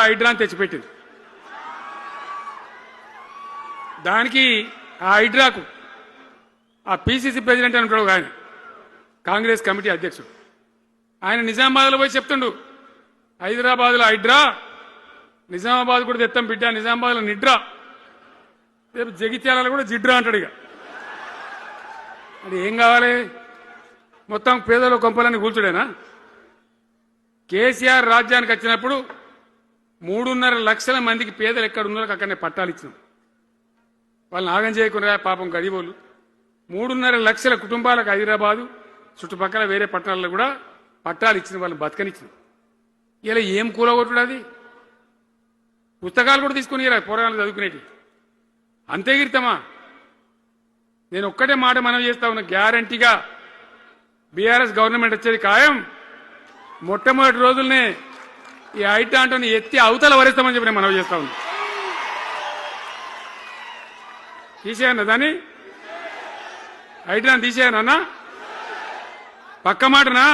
హైడ్రాని తెచ్చిపెట్టింది. దానికి ఆ హైడ్రాకు ఆ పిసిసి ప్రెసిడెంట్ అని ఉంటాడు ఆయన, కాంగ్రెస్ కమిటీ అధ్యక్షుడు, ఆయన నిజామాబాద్లో పోయి చెప్తుండు, హైదరాబాద్లో హైడ్రా, నిజామాబాద్ కూడా తెత్తం బిడ్డ, నిజామాబాద్లో నిడ్రా, రేపు జగిత్యాలలో కూడా జిడ్రా అంటాడు. ఇక అది ఏం కావాలి? మొత్తం పేదల కొంపలన్నీ కూల్చుడేనా? కేసీఆర్ రాజ్యానికి వచ్చినప్పుడు 3.5 లక్షల మందికి పేదలు ఎక్కడ ఉన్నారో అక్కడనే పట్టాలు ఇచ్చినాం. వాళ్ళని ఆగం చేయకుండా పాపం గరీబోళ్ళు 3.5 లక్షల కుటుంబాలకు హైదరాబాదు చుట్టుపక్కల వేరే పట్టణాల్లో కూడా పట్టాలు ఇచ్చిన వాళ్ళని బతకనిచ్చిన. ఇలా ఏం కూలగొట్టుడు? అది పుస్తకాలు కూడా తీసుకుని పోరాటాలు చదువుకునేటి అంతే గిరితమా? నేను ఒక్కటే మాట మనం చేస్తా ఉన్నా, గ్యారంటీగా బీఆర్ఎస్ గవర్నమెంట్ వచ్చేది ఖాయం. మొట్టమొదటి రోజుల్నే ఈ ఐటాంటోని ఎత్తి అవతల వరేస్తామని చెప్పి నేను మనం చేస్తా ఉన్నా. తీసేయన్నా దాన్ని, ఐటాన్ని తీసేయనన్నా? పక్క మాటనా?